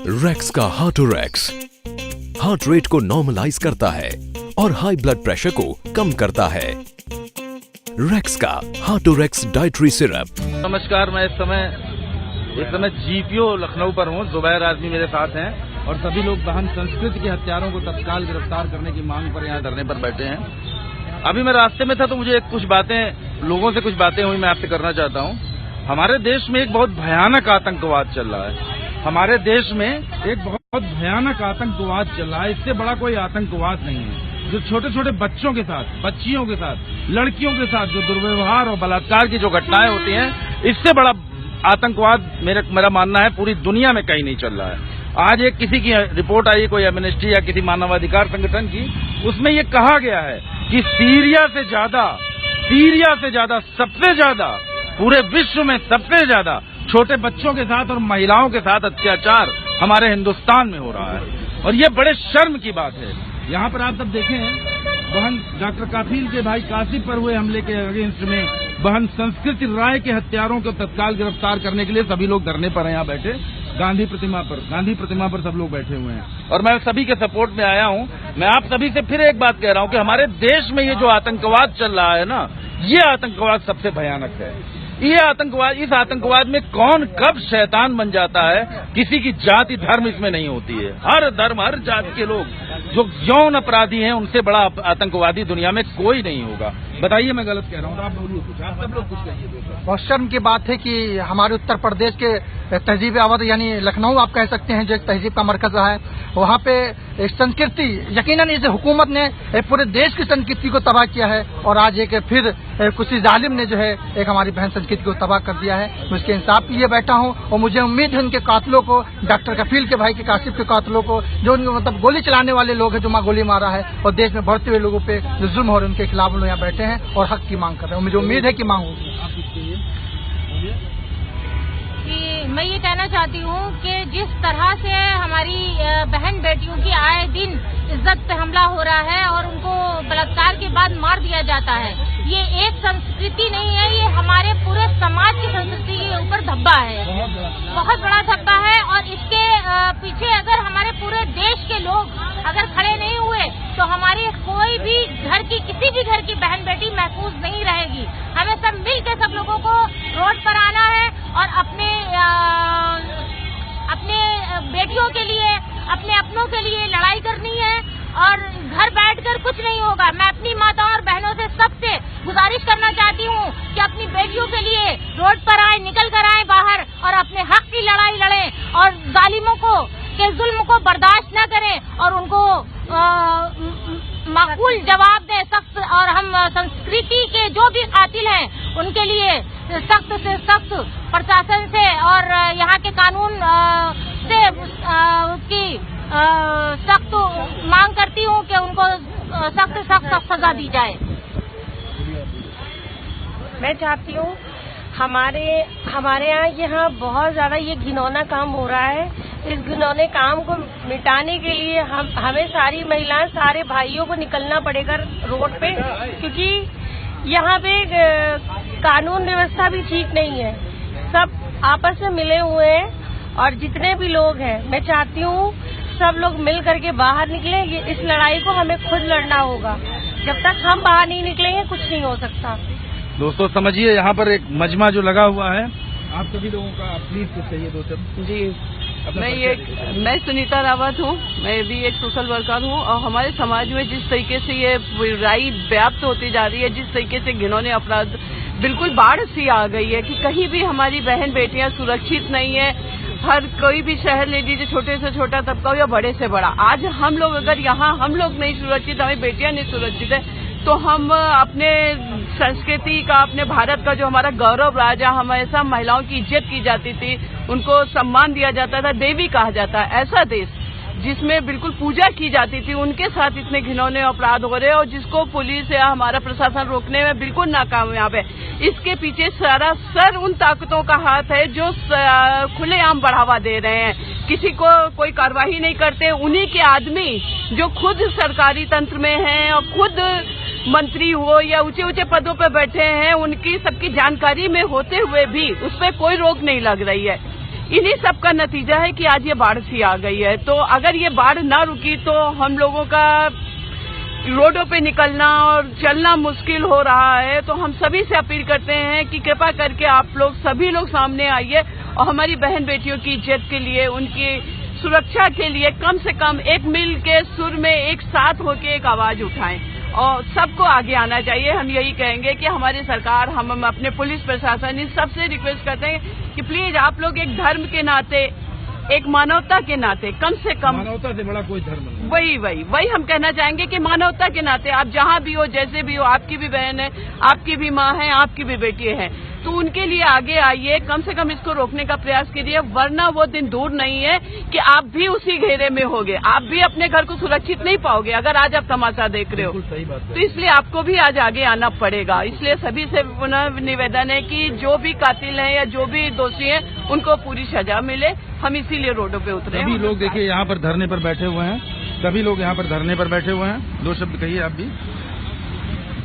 Racks का हार्टोरेक्स heart rate को normalise करता है और हाई ब्लड प्रेशर को कम करता है। रेक्स का हार्टोरेक्स डाइटरी सिरप। नमस्कार, मैं इस समय जीपीओ लखनऊ पर हूँ। जुबैर आजमी मेरे साथ हैं और सभी लोग बहन संस्कृति के हत्यारों को तत्काल गिरफ्तार करने की मांग पर यहाँ धरने पर बैठे हैं। अभी मैं रास्ते में था तो मुझे लोगों से कुछ बातें हुई, मैं आपसे करना चाहता हूँ। हमारे देश में एक बहुत भयानक आतंकवाद चल रहा है। हमारे देश में एक बहुत भयानक आतंकवाद चल रहा है। इससे बड़ा कोई आतंकवाद नहीं है। जो छोटे छोटे बच्चों के साथ, बच्चियों के साथ, लड़कियों के साथ जो दुर्व्यवहार और बलात्कार की जो घटनाएं होती हैं, इससे बड़ा आतंकवाद मेरा मानना है पूरी दुनिया में कहीं नहीं चल रहा है। आज एक किसी की रिपोर्ट आई, कोई एमनेस्टी या किसी मानवाधिकार संगठन की, उसमें ये कहा गया है कि सीरिया से ज्यादा सबसे ज्यादा पूरे विश्व में सबसे ज्यादा छोटे बच्चों के साथ और महिलाओं के साथ अत्याचार हमारे हिंदुस्तान में हो रहा है और ये बड़े शर्म की बात है। यहाँ पर आप सब देखें, बहन डॉक्टर काफिल के भाई कासिफ पर हुए हमले के अगेंस्ट में बहन संस्कृति राय के हत्यारों को तत्काल गिरफ्तार करने के लिए सभी लोग धरने पर हैं। यहाँ बैठे गांधी प्रतिमा पर सब लोग बैठे हुए हैं और मैं सभी के सपोर्ट में आया हूँ। मैं आप सभी से फिर एक बात कह रहा हूँ कि हमारे देश में ये जो आतंकवाद चल रहा है ना, ये आतंकवाद सबसे भयानक है। इस आतंकवाद में कौन कब शैतान बन जाता है, किसी की जाति धर्म इसमें नहीं होती है। हर धर्म हर जाति के लोग जो यौन अपराधी हैं, उनसे बड़ा आतंकवादी दुनिया में कोई नहीं होगा। बताइए मैं गलत कह रहा हूँ तो आप बोलिए कुछ, आप सब लोग कुछ कहिए। बहुत शर्म की बात है कि हमारे उत्तर प्रदेश के तहजीब अवध यानी लखनऊ आप कह सकते हैं, जो एक तहजीब का मरकज है, वहाँ पे एक संस्कृति, यकीनन इस हुकूमत ने पूरे देश की संस्कृति को तबाह किया है और आज एक फिर किसी जालिम ने जो है एक हमारी बहन संस्कृति को तबाह कर दिया है। मैं उसके इंसाफ के लिए बैठा हूँ और मुझे उम्मीद है उनके कातलों को, डॉक्टर कफील के भाई के कासिफ के कातलों को, जो मतलब गोली चलाने वाले लोग हैं, जो गोली मारा है और देश में बढ़ते हुए लोगों पे जो जुल्म हो रहे हैं, उनके खिलाफ लोग यहाँ बैठे हैं और हक की मांग कर रहे हैं। मुझे उम्मीद है कि मांग होगी। मैं ये कहना चाहती हूँ कि जिस तरह से हमारी बहन बेटियों की आए दिन इज्जत पे हमला हो रहा है और उनको बलात्कार के बाद मार दिया जाता है, ये एक संस्कृति नहीं है, ये हमारे पूरे समाज की संस्कृति के ऊपर धब्बा है, बहुत बड़ा धब्बा है। और इसके पीछे अगर हमारे पूरे देश के लोग अगर खड़े नहीं हुए तो हमारे कोई भी किसी भी घर की बहन बेटी महफूज नहीं रहेगी। हमें सब मिल के सब लोगों को रोड पर आना है और अपने बेटियों के लिए, अपने अपनों के लिए लड़ाई करनी है और घर बैठकर कुछ नहीं होगा। मैं अपनी माताओं और बहनों से सबसे गुजारिश करना चाहती हूँ कि अपनी बेटियों के लिए रोड पर आए, निकल कर आए बाहर और अपने हक की लड़ाई लड़ें और जालिमों के जुल्म को बर्दाश्त न करें और उनको माकूल जवाब दें सख्त। और हम संस्कृति के जो भी कातिल हैं उनके लिए सख्त से सख्त प्रशासन से और यहाँ के कानून से उसकी सख्त मांग करती हूँ कि उनको सख्त सख्त सजा दी जाए। मैं चाहती हूँ हमारे यहाँ बहुत ज्यादा ये घिनौना काम हो रहा है। इस घिनौने काम को मिटाने के लिए हमें सारी महिलाएं, सारे भाइयों को निकलना पड़ेगा रोड पे, क्योंकि यहाँ पे कानून व्यवस्था भी ठीक नहीं है। सब आपस में मिले हुए हैं और जितने भी लोग हैं, मैं चाहती हूँ सब लोग मिल करके बाहर निकलेंगे। इस लड़ाई को हमें खुद लड़ना होगा। जब तक हम बाहर नहीं निकलेंगे कुछ नहीं हो सकता। दोस्तों समझिए, यहाँ पर एक मजमा जो लगा हुआ है, आप सभी लोगों का प्लीज कुछ चाहिए दो शब्द। जी, मैं सुनीता रावत हूँ, मैं भी एक सोशल वर्कर हूँ और हमारे समाज में जिस तरीके से ये बुराई व्याप्त होती जा रही है, जिस तरीके से घिनौने अपराध बिल्कुल बाढ़ सी आ गई है कि कहीं भी हमारी बहन बेटियां सुरक्षित नहीं है। हर कोई भी शहर ले लीजिए, छोटे से छोटा तबका हो या बड़े से बड़ा, आज हम लोग अगर यहाँ हम लोग नहीं सुरक्षित, हमारी बेटियां नहीं सुरक्षित है, तो हम अपने संस्कृति का, अपने भारत का जो हमारा गौरव राजा, हमेशा महिलाओं की इज्जत की जाती थी, उनको सम्मान दिया जाता था, देवी कहा जाता है, ऐसा देश जिसमें बिल्कुल पूजा की जाती थी, उनके साथ इतने घिनौने अपराध हो रहे हैं और जिसको पुलिस या हमारा प्रशासन रोकने में बिल्कुल नाकामयाब है। इसके पीछे सरासर उन ताकतों का हाथ है जो खुलेआम बढ़ावा दे रहे हैं, किसी को कोई कार्रवाई नहीं करते। उन्हीं के आदमी जो खुद सरकारी तंत्र में हैं और खुद मंत्री हो या ऊंचे ऊंचे पदों पर बैठे हैं, उनकी सबकी जानकारी में होते हुए भी उस पर कोई रोक नहीं लग रही है। इन्हीं सब का नतीजा है कि आज ये बाढ़ सी आ गई है। तो अगर ये बाढ़ ना रुकी तो हम लोगों का रोडों पे निकलना और चलना मुश्किल हो रहा है। तो हम सभी से अपील करते हैं कि कृपा करके आप लोग सभी लोग सामने आइए और हमारी बहन बेटियों की इज्जत के लिए, उनकी सुरक्षा के लिए कम से कम एक मिल के सुर में एक साथ होकर एक आवाज उठाएं और सबको आगे आना चाहिए। हम यही कहेंगे कि हमारी सरकार, हम अपने पुलिस प्रशासन, इन सबसे रिक्वेस्ट करते हैं कि प्लीज आप लोग एक धर्म के नाते, एक मानवता के नाते, कम से कम, मानवता से बड़ा कोई धर्म नहीं। वही हम कहना चाहेंगे कि मानवता के नाते आप जहां भी हो, जैसे भी हो, आपकी भी बहन है, आपकी भी माँ है, आपकी भी बेटी है, तो उनके लिए आगे आइए, कम से कम इसको रोकने का प्रयास कीजिए, वरना वो दिन दूर नहीं है कि आप भी उसी घेरे में होगे, आप भी अपने घर को सुरक्षित नहीं पाओगे अगर आज आप तमाशा देख रहे हो। सही बात है। तो इसलिए आपको भी आज आगे आना पड़ेगा। इसलिए सभी से पुनः निवेदन है कि जो भी कातिल हैं या जो भी दोषी हैं उनको पूरी सजा मिले। हम इसीलिए रोडों पे उतरे। सभी लोग देखिए यहाँ पर धरने पर बैठे हुए हैं, सभी लोग यहाँ पर धरने पर बैठे हुए हैं। 2 शब्द कहिए आप भी।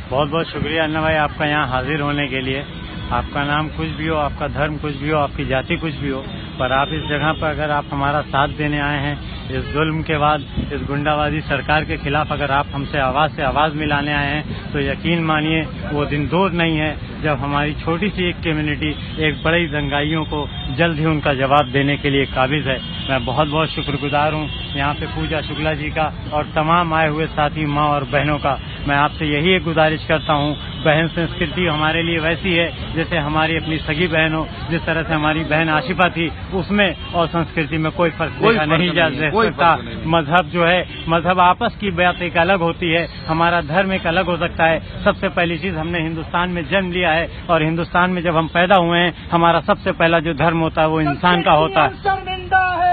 बहुत बहुत शुक्रिया अन्ना भाई आपका यहाँ हाजिर होने के लिए। आपका नाम कुछ भी हो, आपका धर्म कुछ भी हो, आपकी जाति कुछ भी हो, पर आप इस जगह पर अगर आप हमारा साथ देने आए हैं, इस जुल्म के बाद, इस गुंडावादी सरकार के खिलाफ अगर आप हमसे आवाज से आवाज मिलाने आए हैं, तो यकीन मानिए वो दिन दूर नहीं है जब हमारी छोटी सी एक कम्युनिटी एक बड़ी दंगाइयों को जल्द ही उनका जवाब देने के लिए काबिज है। मैं बहुत बहुत शुक्रगुजार हूँ यहाँ पे पूजा शुक्ला जी का और तमाम आए हुए साथी माँ और बहनों का। मैं आपसे यही एक गुजारिश करता हूँ, बहन संस्कृति हमारे लिए वैसी है जैसे हमारी अपनी सगी बहन हो। जिस तरह से हमारी बहन आशिफा थी, उसमें और संस्कृति में कोई फर्क नहीं जा सकता। मजहब जो है, मजहब आपस की बात एक अलग होती है, हमारा धर्म एक अलग हो सकता है। सबसे पहली चीज, हमने हिंदुस्तान में जन्म लिया है और हिंदुस्तान में जब हम पैदा हुए हैं, हमारा सबसे पहला जो धर्म होता है वो इंसान का होता है। शर्मिंदा है,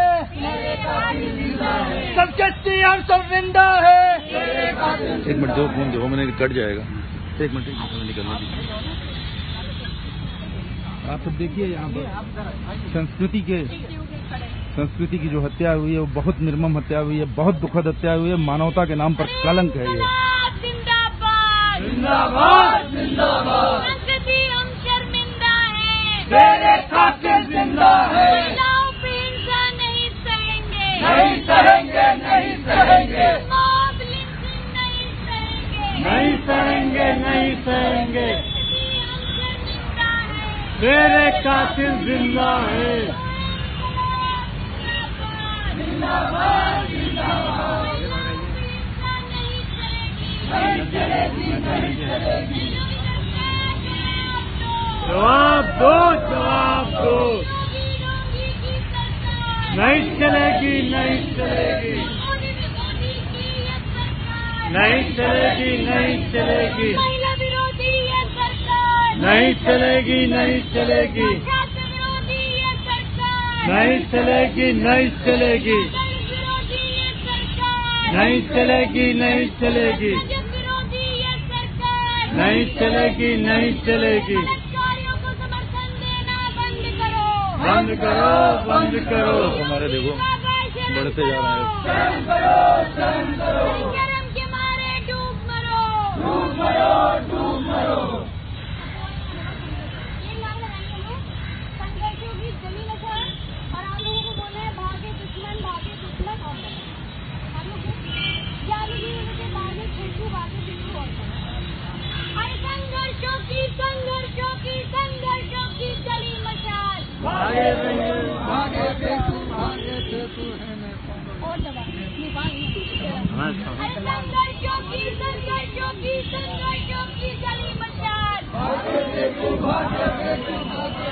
संस्कृति हम शर्मिंदा है। 1 मिनट 2 फोन 2 मिनट कट जाएगा। 1 मिनट निकलने दीजिए। आप सब देखिए यहाँ पर संस्कृति की जो हत्या हुई है वो बहुत निर्मम हत्या हुई है, बहुत दुखद हत्या हुई है। मानवता के नाम पर कलंक है ये। जिंदाबाद जिंदाबाद। संस्कृति हम शर्मिंदा है, तेरे खातिर जिंदा है। महिलाओं पे हिंसा नहीं सहेंगे, नहीं सहेंगे, नहीं सहेंगे, मॉब लिंचिंग नहीं सहेंगे, नहीं सहेंगे, नहीं सहेंगे। मेरे कातिल जिंदा है। जिंदाबाद जिंदाबाद। नहीं चलेगी, नहीं चलेगी। जवाब दो, जवाब दो। नहीं चलेगी, नहीं चलेगी, नहीं चलेगी, नहीं चलेगी, महिला विरोधी ये सरकार, नहीं चलेगी, नहीं चलेगी, छात्र विरोधी ये सरकार, नहीं चलेगी, नहीं चलेगी, विरोधी ये सरकार, नहीं चलेगी, नहीं चलेगी, विरोधी ये सरकार, नहीं चलेगी, नहीं चलेगी। बलात्कारियों को समर्थन देना बंद करो, बंद करो, बंद करो। हमारे देखो बढ़ते जा रहे हैं। शर्म करो, शर्म करो, शर्म के मारे डूब मरो, डूब मरो, डूब मरो। ये गाना लगाएंगे लोग, संघर्षों की जमी नजर, और आप लोगों को बोले हैं भागे दुश्मन और आप लोग जाली उनके भागे फेंकू और संघर्षों की जली मशाल। भागे फेंकू, भागे फेंकू, भागे फेंकू है मैं और दबा संघर्षों की जली मशाल। भागे फेंकू, भागे फेंकू, भागे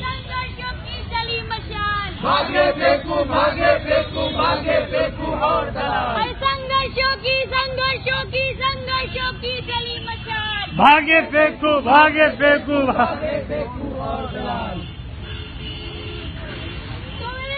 संघर्षों की जली मशाल। भागे फेंकू, भागे फेंकू, भागे फेंकू और दलाल। संघर्षों की जली मशाल। भागे फेंकू, भागे फेंकू, भागे फेंकू और दलाल।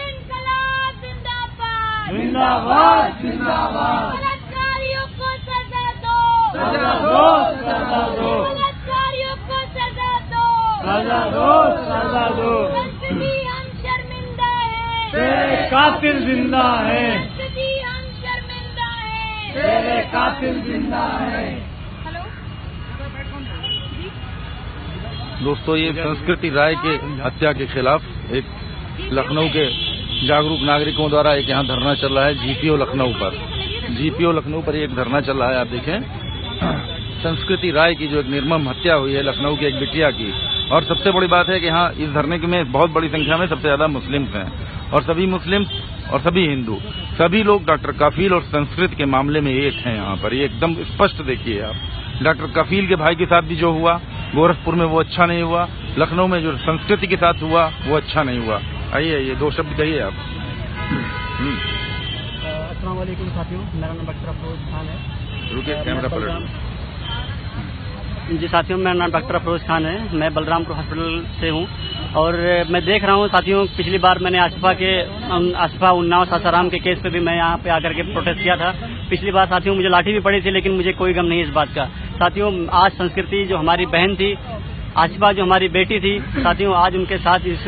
इंकलाब जिंदाबाद, जिंदाबाद, जिंदाबाद। बलात्कारियों को सजा दो, सजा दो, सजा दो, बलात्कारियों को सजा दो, सजा दो, सजा दो। संस्कृति हम शर्मिंदा है, तेरे कातिल जिंदा है, संस्कृति हम शर्मिंदा है। तेरे कातिल जिंदा है। हेलो दोस्तों, ये संस्कृति राय के हत्या के खिलाफ एक लखनऊ के जागरूक नागरिकों द्वारा एक यहाँ धरना चल रहा है जीपीओ लखनऊ पर। जीपीओ लखनऊ पर एक धरना चल रहा है, आप देखें। संस्कृति राय की जो एक निर्मम हत्या हुई है लखनऊ की एक बिटिया की, और सबसे बड़ी बात है कि यहाँ इस धरने में बहुत बड़ी संख्या में सबसे ज्यादा मुस्लिम्स हैं, और सभी मुस्लिम और सभी हिंदू, सभी लोग डॉक्टर कफील और संस्कृत के मामले में एक हैं। यहाँ पर ये एकदम स्पष्ट देखिए आप। डॉक्टर कफील के भाई के साथ भी जो हुआ गोरखपुर में वो अच्छा नहीं हुआ, लखनऊ में जो संस्कृति के साथ हुआ वो अच्छा नहीं हुआ। आइए ये 2 शब्द कहिए आप। अस्सलाम वालेकुम साथियों, मेरा नाम डॉक्टर अफरोज खान है। रुकिए, कैमरा पलट। जी साथियों, मेरा नाम डॉक्टर अफरोज खान है। मैं बलरामपुर हॉस्पिटल से हूँ और मैं देख रहा हूँ साथियों, पिछली बार मैंने आसफा उन्नाव सासाराम के केस पे भी मैं यहाँ पे आकर के प्रोटेस्ट किया था। पिछली बार साथियों मुझे लाठी भी पड़ी थी, लेकिन मुझे कोई गम नहीं इस बात का। साथियों, आज संस्कृति जो हमारी बहन थी, आसिफा जो हमारी बेटी थी, साथियों आज इसके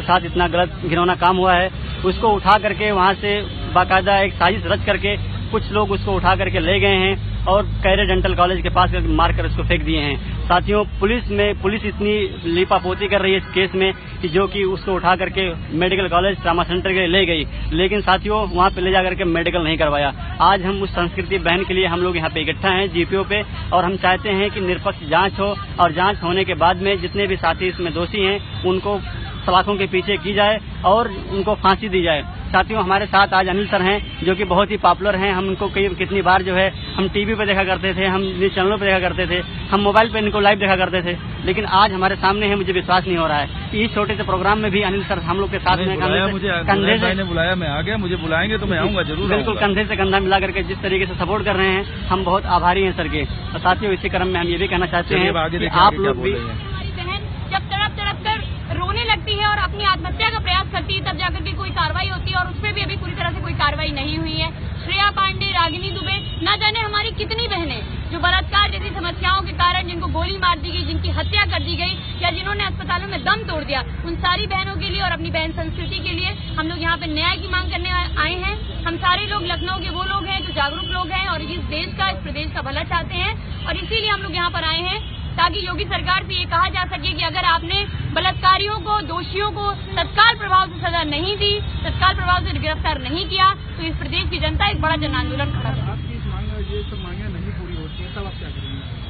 साथ इतना गलत घिनौना काम हुआ है। उसको उठा करके वहाँ से बाकायदा एक साजिश रच करके कुछ लोग उसको उठा करके ले गए हैं और कैरे डेंटल कॉलेज के पास मारकर उसको फेंक दिए हैं। साथियों, पुलिस इतनी लीपापोती कर रही है इस केस में कि जो कि उसको उठा करके मेडिकल कॉलेज ट्रामा सेंटर के ले गई, लेकिन साथियों वहाँ पे ले जाकर के मेडिकल नहीं करवाया। आज हम उस संस्कृति बहन के लिए हम लोग यहाँ पे इकट्ठा हैं जीपीओ पे, और हम चाहते हैं कि निष्पक्ष जांच हो, और जांच होने के बाद में जितने भी साथी इसमें दोषी हैं उनको सलाखों के पीछे की जाए और उनको फांसी दी जाए। साथियों, हमारे साथ आज अनिल सर हैं जो कि बहुत ही पॉपुलर हैं। हम उनको कितनी बार जो है हम टीवी पे देखा करते थे, हम न्यूज चैनलों पे देखा करते थे, हम मोबाइल पे इनको लाइव देखा करते थे, लेकिन आज हमारे सामने है। मुझे विश्वास नहीं हो रहा है कि इस छोटे से प्रोग्राम में भी अनिल सर हम लोग के साथ में कंधे से बुलाया, मैं आ गया। मुझे बुलाएंगे तो मैं आऊंगा जरूर। बिल्कुल, कंधे से कंधा मिला करके जिस तरीके से सपोर्ट कर रहे हैं, हम बहुत आभारी हैं सर के। और साथियों, इसी क्रम में हम ये भी कहना चाहते हैं कि आप लोग भी जब तड़प कर रोने लगती है और अपनी आत्महत्या का प्रयास करती है, तब जाकर के कोई कार्रवाई होती है, और उसपे भी अभी पूरी तरह से कोई कार्रवाई नहीं हुई है। श्रेया पांडे, रागिनी दुबे, न जाने हमारी कितनी बहनें जो बलात्कार जैसी समस्याओं के कारण जिनको गोली मार दी गई, जिनकी हत्या कर दी गई, या जिन्होंने अस्पतालों में दम तोड़ दिया, उन सारी बहनों के लिए और अपनी बहन संस्कृति के लिए हम लोग यहाँ पे न्याय की मांग करने आए हैं। हम सारे लोग लखनऊ के वो लोग हैं जो जागरूक लोग हैं और इस देश का, इस प्रदेश का भला चाहते हैं, और इसीलिए हम लोग यहाँ पर आए हैं ताकि योगी सरकार से ये कहा जा सके कि अगर आपने बलात्कारियों को, दोषियों को तत्काल प्रभाव से सजा नहीं दी, तत्काल प्रभाव से गिरफ्तार नहीं किया, तो इस प्रदेश की जनता एक बड़ा जन आंदोलन खड़ा करेगी।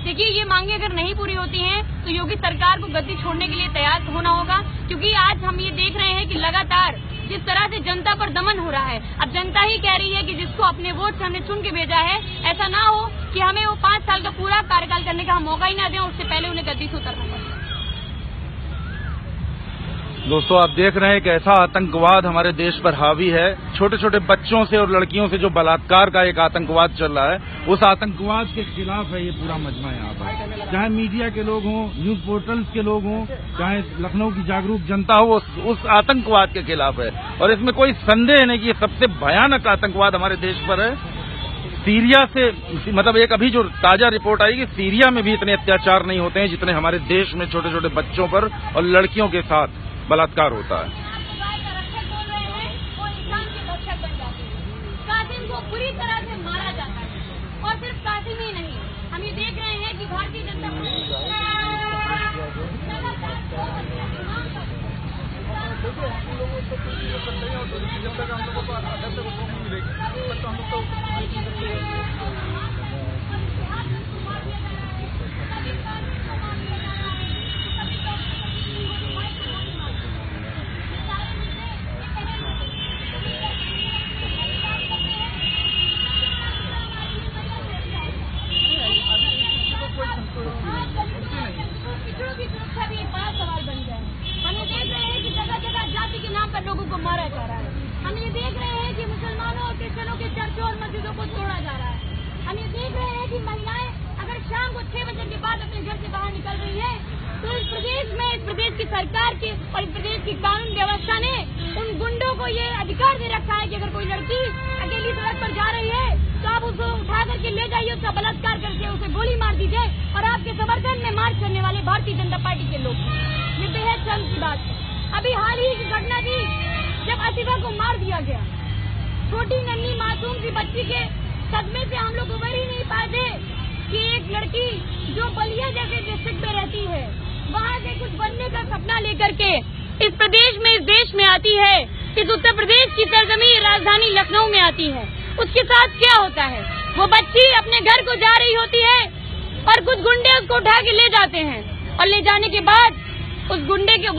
देखिए, ये मांगे अगर नहीं पूरी होती हैं तो योगी सरकार को गद्दी छोड़ने के लिए तैयार होना होगा, क्योंकि आज हम ये देख रहे हैं कि लगातार जिस तरह से जनता पर दमन हो रहा है। अब जनता ही कह रही है कि जिसको अपने वोट से हमने चुन के भेजा है, ऐसा ना हो कि हमें वो 5 साल का पूरा कार्यकाल करने का हम मौका ही ना दें, उससे पहले उन्हें गद्दी से उतरना पड़े। दोस्तों, आप देख रहे हैं कि ऐसा आतंकवाद हमारे देश पर हावी है। छोटे छोटे बच्चों से और लड़कियों से जो बलात्कार का एक आतंकवाद चल रहा है, उस आतंकवाद के खिलाफ है ये पूरा मजमा यहाँ पर। चाहे मीडिया के लोग हों, न्यूज पोर्टल्स के लोग हों, चाहे लखनऊ की जागरूक जनता हो, उस आतंकवाद के खिलाफ है। और इसमें कोई संदेह नहीं कि ये सबसे भयानक आतंकवाद हमारे देश पर है। सीरिया से, मतलब एक अभी जो ताजा रिपोर्ट आई कि सीरिया में भी इतने अत्याचार नहीं होते हैं जितने हमारे देश में छोटे छोटे बच्चों पर और लड़कियों के साथ बलात्कार होता है। कासिम को पूरी तरह से मारा जाता है, और सिर्फ कासिम ही नहीं, हम ये देख रहे हैं कि भारतीय जनता लोगों को मारा जा रहा है। हम ये देख रहे हैं कि मुसलमानों और क्रिश्चियनों के चर्चों और मस्जिदों को तोड़ा जा रहा है। हम ये देख रहे हैं कि महिलाएं अगर शाम को 6 बजे के बाद अपने घर से बाहर निकल रही है, तो इस प्रदेश में, इस प्रदेश की सरकार की और इस प्रदेश की कानून व्यवस्था ने उन गुंडों को ये अधिकार दे रखा है कि अगर कोई लड़की अकेली सड़क पर जा रही है तो आप उसको उठा करके ले जाइए, उसका बलात्कार करके उसे गोली मार दीजिए, और आपके समर्थन में मार्च करने वाले भारतीय जनता पार्टी के लोग। ये बेहद शर्म की बात है। अभी हाल ही की घटना थी जब आसिफा को मार दिया गया। छोटी नन्ही मासूम सी बच्ची के सदमे से हम लोग उबर ही नहीं पाते कि एक लड़की जो बलिया जैसे डिस्ट्रिक्ट में रहती है, वहाँ से कुछ बनने का सपना लेकर के इस प्रदेश में, इस देश में आती है, इस उत्तर प्रदेश की सरजमीन राजधानी लखनऊ में आती है, उसके साथ क्या होता है? वो बच्ची अपने घर को जा रही होती है और कुछ गुंडे उसको उठा के ले जाते हैं और ले जाने के बाद वो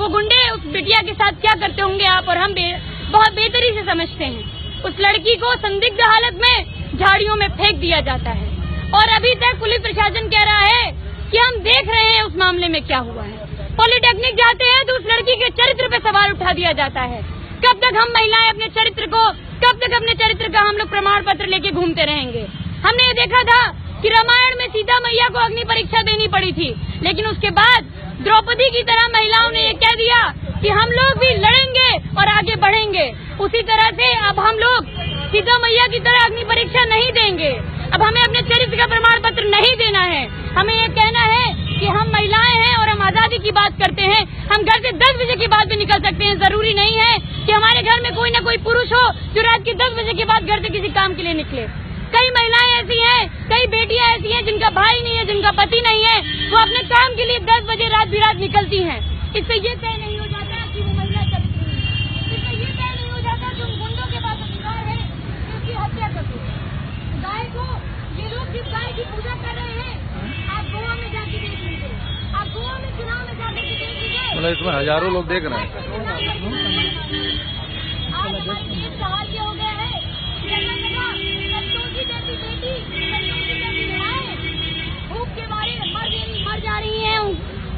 गुंडे उस बिटिया के साथ क्या करते होंगे आप और हम बहुत बेहतरी से समझते हैं। उस लड़की को संदिग्ध हालत में झाड़ियों में फेंक दिया जाता है और अभी तक पुलिस प्रशासन कह रहा है कि हम देख रहे हैं उस मामले में क्या हुआ है। पॉलिटेक्निक जाते हैं तो उस लड़की के चरित्र पे सवाल उठा दिया जाता है। कब तक हम महिलाएं अपने चरित्र का हम लोग प्रमाण पत्र लेके घूमते रहेंगे? हमने ये देखा था कि रामायण में सीता मैया को अग्नि परीक्षा देनी पड़ी थी, लेकिन उसके बाद द्रौपदी की तरह महिलाओं ने ये कह दिया कि हम लोग भी लड़ेंगे और आगे बढ़ेंगे। उसी तरह से अब हम लोग सीता मैया की तरह अग्नि परीक्षा नहीं देंगे। अब हमें अपने चरित्र का प्रमाण पत्र नहीं देना है। हमें ये कहना है कि हम महिलाएं हैं और हम आजादी की बात करते हैं। हम घर से 10 बजे के बाद भी निकल सकते हैं। जरूरी नहीं है कि हमारे घर में कोई न कोई पुरुष हो जो रात के 10 बजे के बाद घर से किसी काम के लिए निकले। कई महिलाएं ऐसी हैं, कई बेटियां ऐसी हैं जिनका भाई नहीं है, जिनका पति नहीं है, वो अपने काम के लिए 10 बजे रात बिरात निकलती हैं। इससे ये तय नहीं हो जाता कि वो महिला चरित्रहीन है। इससे ये तय नहीं हो जाता कि उन गुंडों के पास अधिकार है कि उसकी हत्या कर दो। गाय को, ये लोग जिस गाय की पूजा कर रहे हैं, आप गोवा में जाके देख लीजिए, आप गोवा में चुनाव में जाके देख लीजिए, मतलब इसमें हजारों लोग देख रहे हैं। आज हमारे देश का हाल ये हो गया है, भूख के मारे मर जा रही हैं।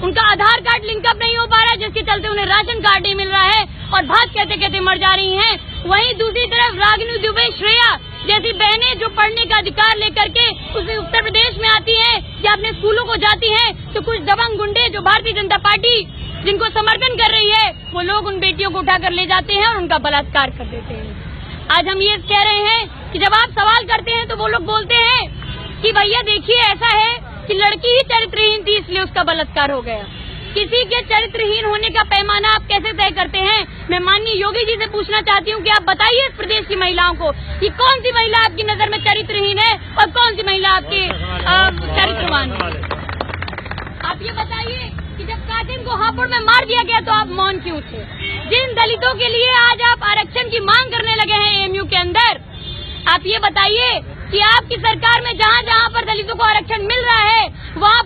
उनका आधार कार्ड लिंकअप नहीं हो पा रहा है, जिसके चलते उन्हें राशन कार्ड नहीं मिल रहा है और भात कहते कहते मर जा रही हैं। वहीं दूसरी तरफ रागिनी दुबे, श्रेया जैसी बहनें जो पढ़ने का अधिकार लेकर के उस उत्तर प्रदेश में आती हैं या अपने स्कूलों को जाती हैं, तो कुछ दबंग गुंडे जो भारतीय जनता पार्टी जिनको समर्थन कर रही है, वो लोग उन बेटियों को उठाकर ले जाते हैं और उनका बलात्कार कर देते हैं। आज हम ये कह रहे हैं कि जब आप सवाल करते हैं तो वो लोग बोलते हैं कि भैया देखिए ऐसा है कि लड़की ही चरित्रहीन थी इसलिए उसका बलात्कार हो गया। किसी के चरित्रहीन होने का पैमाना आप कैसे तय करते हैं? मैं माननीय योगी जी से पूछना चाहती हूँ कि आप बताइए इस प्रदेश की महिलाओं को कि कौन सी महिला आपकी नजर में चरित्रहीन है और कौन सी महिला आपके चरित्रवान है। आप ये बताइए कि जब कातिल को हापुड़ में मार दिया गया तो आप मौन क्यों थे? जिन दलितों के लिए आज आप आरक्षण की मांग करने लगे हैं एएमयू के अंदर, आप ये बताइए कि आपकी सरकार में जहाँ जहाँ पर दलितों को आरक्षण मिल रहा है वहाँ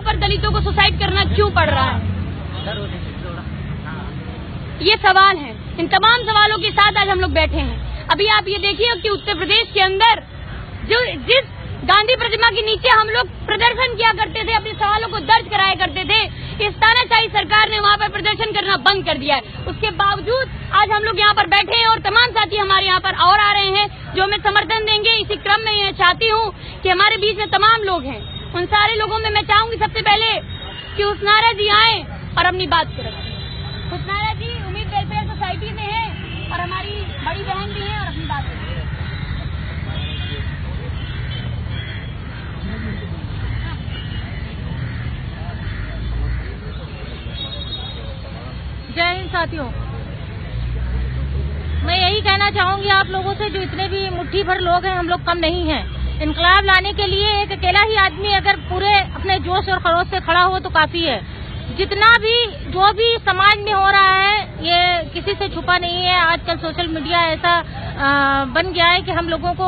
पर दलितों को सुसाइड करना क्यों पड़ रहा है? ये सवाल है। इन तमाम सवालों के साथ आज हम लोग बैठे हैं। अभी आप ये देखिए कि उत्तर प्रदेश के अंदर जिस गांधी प्रतिमा के नीचे हम लोग प्रदर्शन किया करते थे, अपने सवालों को दर्ज कराया करते थे, इस तानाशाही सरकार ने वहाँ पर प्रदर्शन करना बंद कर दिया है। उसके बावजूद आज हम लोग यहाँ पर बैठे हैं और तमाम साथी हमारे यहाँ पर और आ रहे हैं जो हमें समर्थन देंगे। इसी क्रम में मैं चाहती हूँ कि हमारे बीच में तमाम लोग हैं, उन सारे लोगों में मैं चाहूंगी सबसे पहले कि हुस्नारा जी आए और अपनी बात को रखें। हुस्नारा जी उम्मीद वेलफेयर सोसाइटी में है और हमारी बड़ी बहन भी है और अपनी बात करें। जय हिंद साथियों, मैं यही कहना चाहूंगी आप लोगों से, जो इतने भी मुट्ठी भर लोग हैं, हम लोग कम नहीं हैं। इनकलाब लाने के लिए एक अकेला ही आदमी अगर पूरे अपने जोश और खरोश से खड़ा हो तो काफी है। जितना भी जो भी समाज में हो रहा है ये किसी से छुपा नहीं है। आजकल सोशल मीडिया ऐसा बन गया है कि हम लोगों को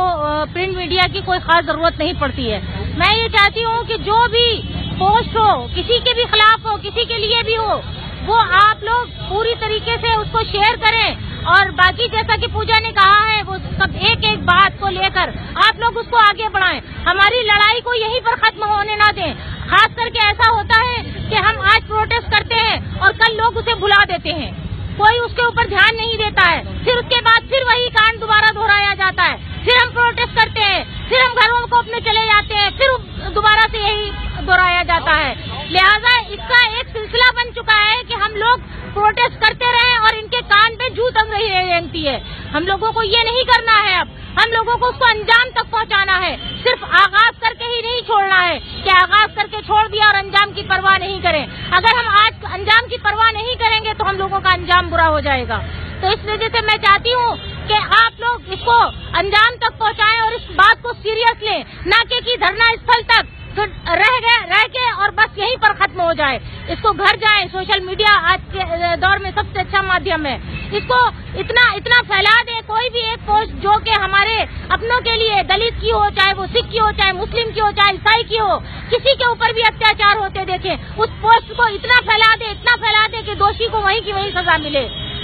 प्रिंट मीडिया की कोई खास जरूरत नहीं पड़ती है। मैं ये चाहती हूँ कि जो भी पोस्ट हो, किसी के भी खिलाफ हो, किसी के लिए भी हो, वो आप लोग पूरी तरीके से उसको शेयर करें और बाकी जैसा कि पूजा ने कहा है वो सब एक एक बात को लेकर आप लोग उसको आगे बढ़ाएं। हमारी लड़ाई को यहीं पर खत्म होने ना दें। खास करके ऐसा होता है कि हम आज प्रोटेस्ट करते हैं और कल लोग उसे भुला देते हैं, कोई उसके ऊपर ध्यान नहीं देता है, फिर उसके बाद फिर वही कांड दोबारा दोहराया जाता है, फिर हम प्रोटेस्ट करते हैं, फिर हम घरों को अपने चले जाते हैं, फिर दोबारा से यही दोहराया जाता है। लिहाजा इसका एक सिलसिला बन चुका है कि हम लोग प्रोटेस्ट करते रहे और इनके कान पे जू तक रही रहती है। हम लोगों को ये नहीं करना है, अब हम लोगों को उसको अंजाम तक पहुंचाना है। सिर्फ आगाज करके ही नहीं छोड़ना है कि आगाज करके छोड़ दिया और अंजाम की परवाह नहीं करें। अगर हम आज अंजाम की परवाह नहीं करेंगे तो हम लोगों का अंजाम बुरा हो जाएगा। तो इस वजह से मैं चाहती हूँ कि आप लोग इसको अंजाम तक पहुँचाएं और इस बात को सीरियस लें, न कि धरना स्थल तक रह के और बस यहीं पर खत्म हो जाए। इसको घर जाए। सोशल मीडिया आज के दौर में सबसे अच्छा माध्यम है। इसको इतना फैला दे, कोई भी एक पोस्ट जो कि हमारे अपनों के लिए, दलित की हो, चाहे वो सिख की हो, चाहे मुस्लिम की हो, चाहे ईसाई की हो, किसी के ऊपर भी अत्याचार होते देखें, उस पोस्ट को इतना फैला दे कि दोषी को वहीं की वहीं सजा मिले।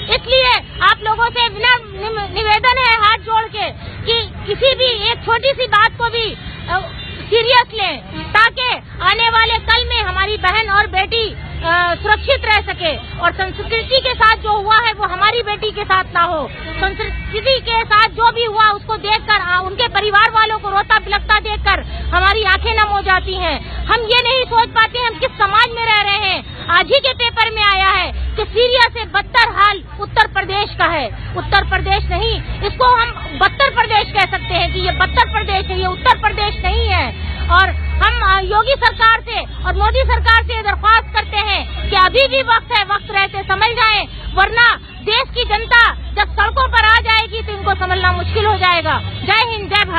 इसलिए आप लोगों से निवेदन है हाथ जोड़ के कि किसी भी एक छोटी सी बात को भी सीरियस लें, ताकि आने वाले कल में हमारी बहन और बेटी सुरक्षित रह सके। और संस्कृति के साथ जो हुआ है वो हमारी बेटी के साथ ना हो। संस्कृति के साथ जो भी हुआ उसको देखकर, उनके परिवार वालों को रोता बिलखता देखकर हमारी आंखें नम हो जाती हैं। हम ये नहीं सोच पाते हम किस समाज में रह रहे हैं। आज ही के पेपर में आया है कि सीरिया से बदतर हाल उत्तर प्रदेश का है। उत्तर प्रदेश नहीं, इसको हम बदतर प्रदेश कह सकते हैं कि ये बदतर प्रदेश है, ये उत्तर प्रदेश नहीं है। और हम योगी सरकार से और मोदी सरकार से दरख्वास्त करते हैं कि अभी भी वक्त है, वक्त रहते समझ जाएं, वरना देश की जनता जब सड़कों पर आ जाएगी तो इनको संभलना मुश्किल हो जाएगा। जय हिंद, जय भारत।